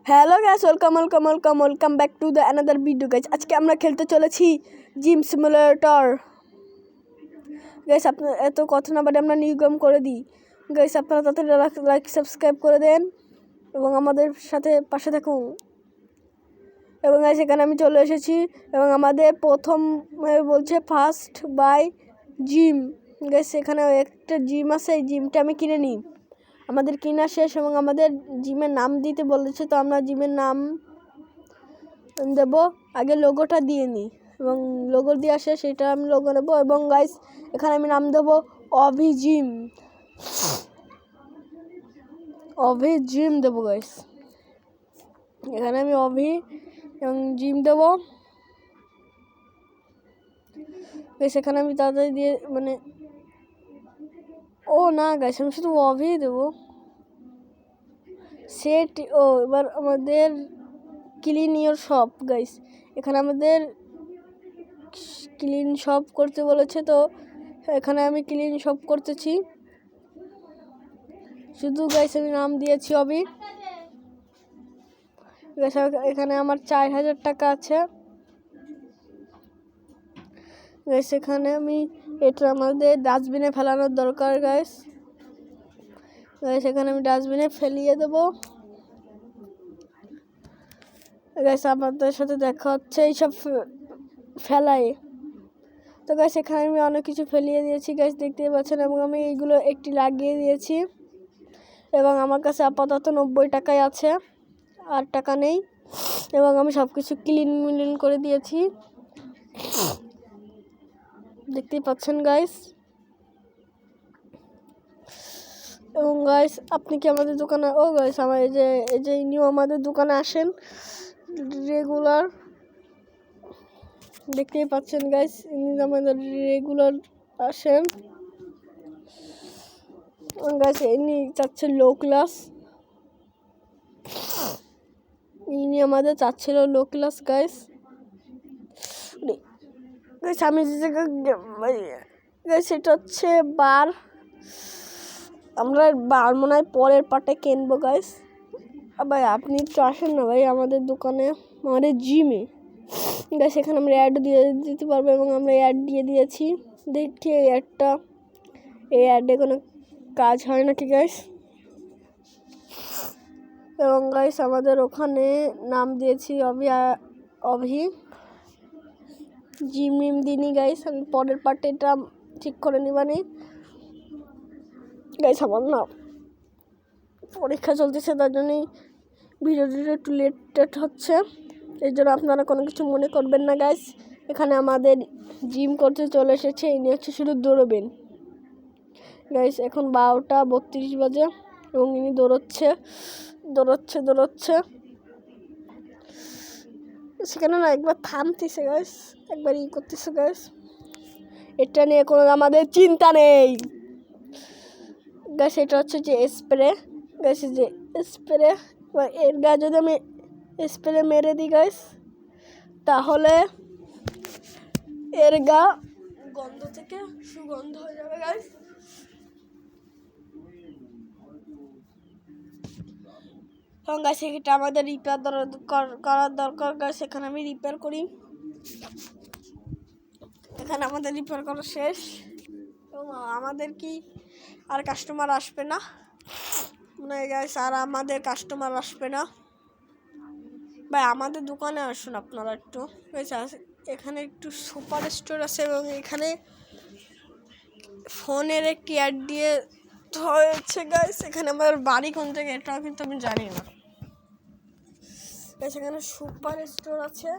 Hello guys, welcome back to the another video guys. আজকে আমরা খেলতে চলেছি জিম সিমুলেটর গাইস। আপনার এত কথা না বাড়ি আমরা নিউ গেম করে দিই গাইস। আপনারা তাড়াতাড়ি লাইক সাবস্ক্রাইব করে দেন এবং আমাদের সাথে পাশে থাকুন। এবং গাইস এখানে আমি চলে এসেছি এবং আমাদের প্রথম বলছে ফার্স্ট বাই জিম গাইস। এখানে একটা জিম আছে, এই জিমটা আমি কিনে নিই। আমাদের কিনা শেষ এবং আমাদের জিমের নাম দিতে বলেছে, তো আমরা জিমের নাম দেব। আগে লোগোটা দিয়ে নিই এবং লোগো দেওয়া শেষ, এটা আমি লোগো নেবো। এবং গাইস এখানে আমি নাম দেবো অভি জিম দেবো গাইস। এখানে আমি অভি এবং জিম দেবো গাইস। এখানে আমি তাড়াতাড়ি দিয়ে ও না গাইস, আমি শুধু অভি দেবো সেট। এবার আমাদের ক্লিন ইওর শপ গাইস। এখানে আমাদের ক্লিন শপ করতে বলেছে, তো এখানে আমি ক্লিন শপ করতেছি শুধু গাইস। আমি নাম দিয়েছি অভি গাইস। এখানে আমার 4000 টাকা আছে গাইস। এখানে আমি এটা আমাদের ডাস্টবিনে ফেলানোর দরকার গাইস। এখানে আমি ডাস্টবিনে ফেলিয়ে দেবো গাইস। আপনাদের সাথে দেখা হচ্ছে এইসব ফেলাই। তো গাইস এখানে আমি অনেক কিছু ফেলিয়ে দিয়েছি গাইস, দেখতেই পাচ্ছেন। এবং আমি এইগুলো একটি লাগিয়ে দিয়েছি এবং আমার কাছে আপাতত 90 টাকাই আছে, আর টাকা নেই। এবং আমি সব কিছু ক্লিন করে দিয়েছি, দেখতেই পাচ্ছেন গাইস। এবং গাইস আপনি কি আমাদের দোকানে গাইস আমার এই যে নিউ আমাদের দোকানে আসেন রেগুলার, দেখতেই পাচ্ছেন গাইস। ইনি আমাদের রেগুলার আসেন গাইস। ইনি চাচ্ছে লো ক্লাস, ইনি আমাদের চাচ্ছিল লো ক্লাস গাইস। আমি গাইস এটা হচ্ছে বার, আমরা বার মনে হয় পরের পার্টে কিনবো গাইস। ভাই আপনি তো আসেন না ভাই আমাদের দোকানে, আমাদের জিমে গাইস। এখানে আমরা অ্যাড দিয়ে দিতে পারবো এবং আমরা অ্যাড দিয়ে দিয়েছি। দেখি এই অ্যাডে কোনো কাজ হয় নাকি গাইস। এবং গাইস আমাদের ওখানে নাম দিয়েছি অভি জিম দিনি গাইস। আমি পরের পার্টে এটা ঠিক করে নিবানি গাইস। আমার না পরীক্ষা চলতেছে, তার জন্যই ভিডিওটা একটু লেট হচ্ছে, এই জন্য আপনারা কোনো কিছু মনে করবেন না গাইস। এখানে আমাদের জিম করতে চলে এসেছে, ইনি হচ্ছে শুধু দৌড়বেন গাইস। এখন 12:32 বাজে এবং ইনি দৌড়চ্ছে সেখানে না একবার থামতেছে গাইস, একবার করতেছে গাইস। এটা নিয়ে কোনো আমাদের চিন্তা নেই গাইস। এটা হচ্ছে যে স্প্রে গাইস, যে স্প্রে। এর গায়ে যদি আমি স্প্রে মেরে দিই গাইস, তাহলে এর গা গন্ধ থেকে সুগন্ধ হয়ে যাবে গাইস। এবং গাইস এটা আমাদের রিপেয়ার করার দরকার গাইস। এখানে আমি রিপেয়ার করি, এখানে আমাদের রিপেয়ার করা শেষ। এবং আমাদের কি আর কাস্টমার আসবে না গাইস, আর আমাদের কাস্টমার আসবে না ভাই। আমাদের দোকানে আসুন আপনারা একটু গাইস। এখানে একটু সুপার স্টোর আছে এবং এখানে ফোনের একটি অ্যাড দিয়ে হয়েছে গাইস। এখানে আমার বাড়ি কোন থেকে এটাও কিন্তু আমি জানি না গাইস। এখানে সুপার স্টোর আছে,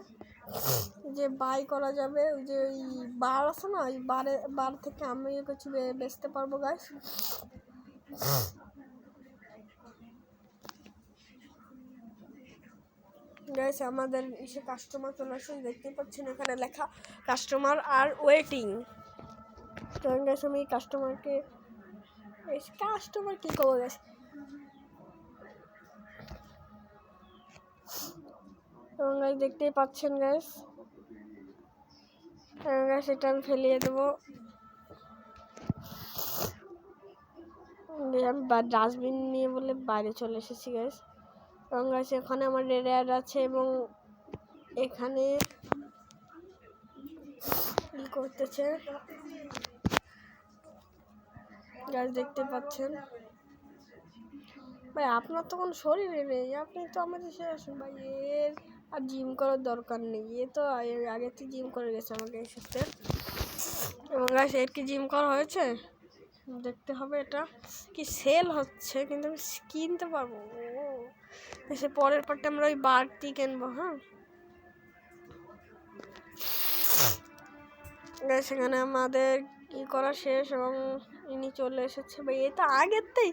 যে বাই করা যাবে। ওই যে ওই বার আছে না, ওই বার থেকে আমি কিছু বেচতে পারবো গাইস। গাইস আমাদের এসে কাস্টমার চলে আসে, দেখতে পাচ্ছেন এখানে লেখা কাস্টমার আর ওয়েটিং। তো গাইস আমি কাস্টমার কি করবো গাইস। এবং গাইস দেখতেই পাচ্ছেন গাইস, এটা আমি ফেলিয়ে দেবো। আমি ডাস্টবিন নিয়ে বলে বাইরে চলে এসেছি গাইস। এবং গাইস এখানে আমার রেড আছে এবং এখানে কি করতেছে গাইস দেখতে পাচ্ছেন। ভাই আপনার তো কোনো শরীরে নেই, আপনি তো আমাদের সাথে আসুন ভাই। এর আর জিম করার দরকার নেই, এ তো আগে থেকে জিম করে গেছে আমাকে সাথে। এবং গাইস এর কি জিম করা হয়েছে দেখতে হবে। এটা কি সেল হচ্ছে কিন্তু আমি কিনতে পারবো। সে পরের পার্টে আমরা ওই বাড়তি কিনবো। হ্যাঁ গাইস সেখানে আমাদের কি করা শেষ এবং ইনি চলে এসেছে। ভাই এটা আগেরতেই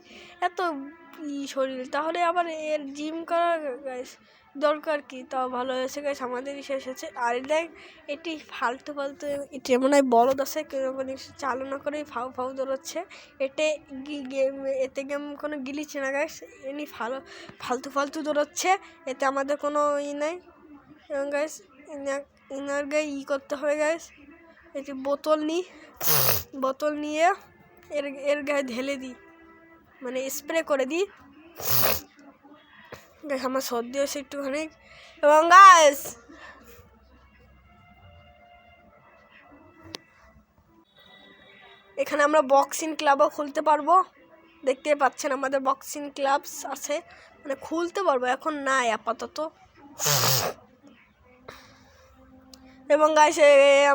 এত শরীর, তাহলে আবার এর জিম করা গাইস দরকার কি? তাও ভালো হয়েছে গাইস আমাদেরই শেষ হয়েছে। আর দেখ এটি ফালতু এটি মনে হয় বলদ আছে কেউ চালনা করে ফাউ ফাউ দৌড়চ্ছে। এতে গেম কোনো গিলিচ না গাইস, এমনি ফালতু দৌড়চ্ছে, এতে আমাদের কোনো নেই। এবং গাইস ইনার গায়ে করতে হবে গাইস, এটি বোতল নিয়ে এর গায়ে ঢেলে দিই, মানে স্প্রে করে দিই। আমার সর্দি হয়েছে একটুখানি। এবং গাইস এখানে আমরা বক্সিং ক্লাবও খুলতে পারবো। দেখতে পাচ্ছেন আমাদের বক্সিং ক্লাব আছে, মানে খুলতে পারবো, এখন নাই আপাতত। এবং গাইস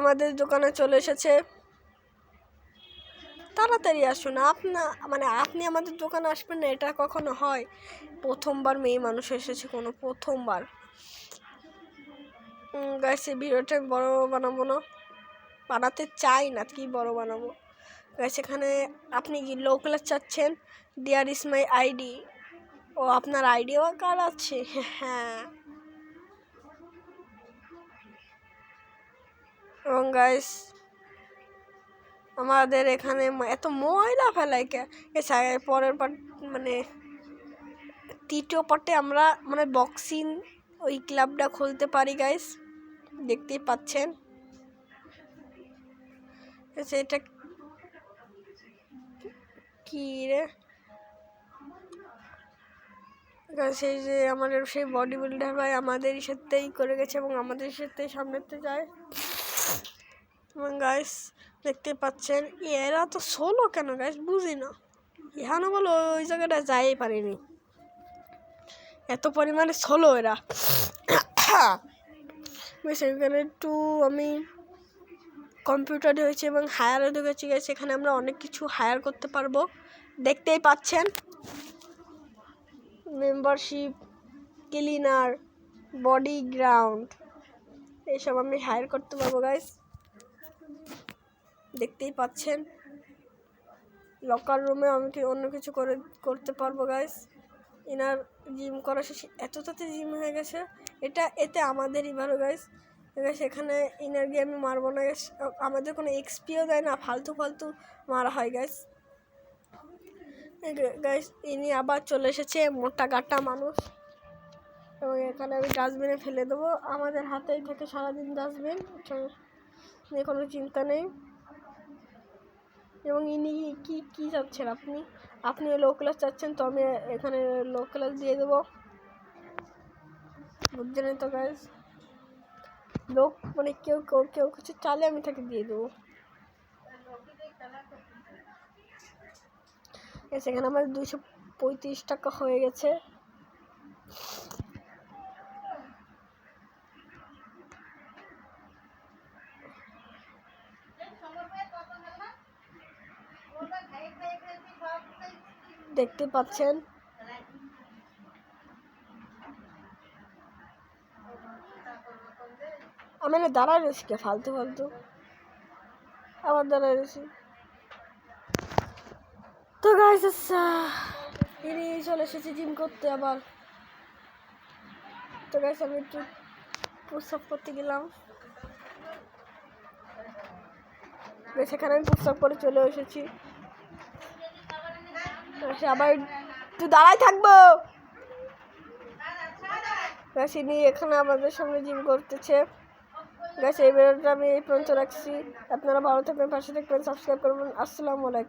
আমাদের দোকানে চলে এসেছে, তাড়াতাড়ি আসুন। আপনি আমাদের দোকানে আসবেন না, এটা কখনো হয়? প্রথমবার মেয়ে মানুষ এসেছে, কোনো প্রথমবার। গাইস এই ভিডিওটা বড় বানাবো না, বানাতে চাই না, কি বড় বানাবো। গাইস এখানে আপনি কি লো ক্লাস চাচ্ছেন? There is my ID. ও আপনার আইডিও কার্ড আছে? হ্যাঁ। এবং গাইস আমাদের এখানে এত ময়লা ফেলায় কে? পরের পার্ট মানে তৃতীয় পার্টে আমরা মানে বক্সিং ওই ক্লাবটা খুলতে পারি গাইস, দেখতেই পাচ্ছেন। এটা কি রে সেই যে আমাদের সেই বডি বিল্ডার ভাই আমাদেরই সাথেই করে গেছে এবং আমাদের সাথে সামনেতে যায়। এবং গাইস দেখতে পাচ্ছেন এরা তো সোলো কেন গাইস বুঝি না, এখানে বলো ওই জায়গাটা যাই পারিনি, এত পরিমাণে সোলো এরা। সেখানে একটু আমি কম্পিউটারে হয়েছে এবং হায়ারও ঢুকেছি গাইস, এখানে আমরা অনেক কিছু হায়ার করতে পারবো, দেখতেই পাচ্ছেন। মেম্বারশিপ, ক্লিনার, বডি গ্রাউন্ড, এইসব আমি হায়ার করতে পারবো গাইস, দেখতেই পাচ্ছেন। লকার রুমে আমি অন্য কিছু করতে পারবো গাইস। এনার জিম করা শেষে এত তাতে জিম হয়ে গেছে, এতে আমাদেরই ভালো গাইস। সেখানে ইনার গিয়ে আমি মারবো না গাইস, আমাদের কোনো এক্সপিও দেয় না, ফালতু মারা হয় গাইস। গাইস ইনি আবার চলে এসেছে, মোটা গাটা মানুষ। এবং এখানে আমি ডাস্টবিনে ফেলে দেবো, আমাদের হাতেই থাকে সারাদিন ডাস্টবিন, নিয়ে কোনো চিন্তা নেই। এবং ইনি কি চাচ্ছেন আপনি লো ক্লাস চাচ্ছেন, তো আমি এখানে লো ক্লাস দিয়ে দেবো, বুঝছেন তো গাইস। লোক মানে কেউ কিছু চালে আমি তাকে দিয়ে দেবো। সেখানে আমার 235 টাকা হয়ে গেছে। দেখতে পাচ্ছেন আমি না দাঁড়ায় রয়েছি কে ফালতু আবার দাঁড়ায় রয়েছি। তো গাইস ইনি চলে এসেছি জিম করতে আবার। তো গাইস আমি একটু পুশ আপ করতে গেলাম, সেখানে আমি পুশ আপ করে চলে এসেছি। আবার একটু দাঁড়ায় থাকবো। গাছ ইনি এখানে আমাদের সামনে জিম করতেছে। গাছ এই ভিডিওটা আমি এই পর্যন্ত রাখছি, আপনারা ভালো থাকবেন, পাশে থাকবেন, সাবস্ক্রাইব করবেন। আসসালামু আলাইকুম।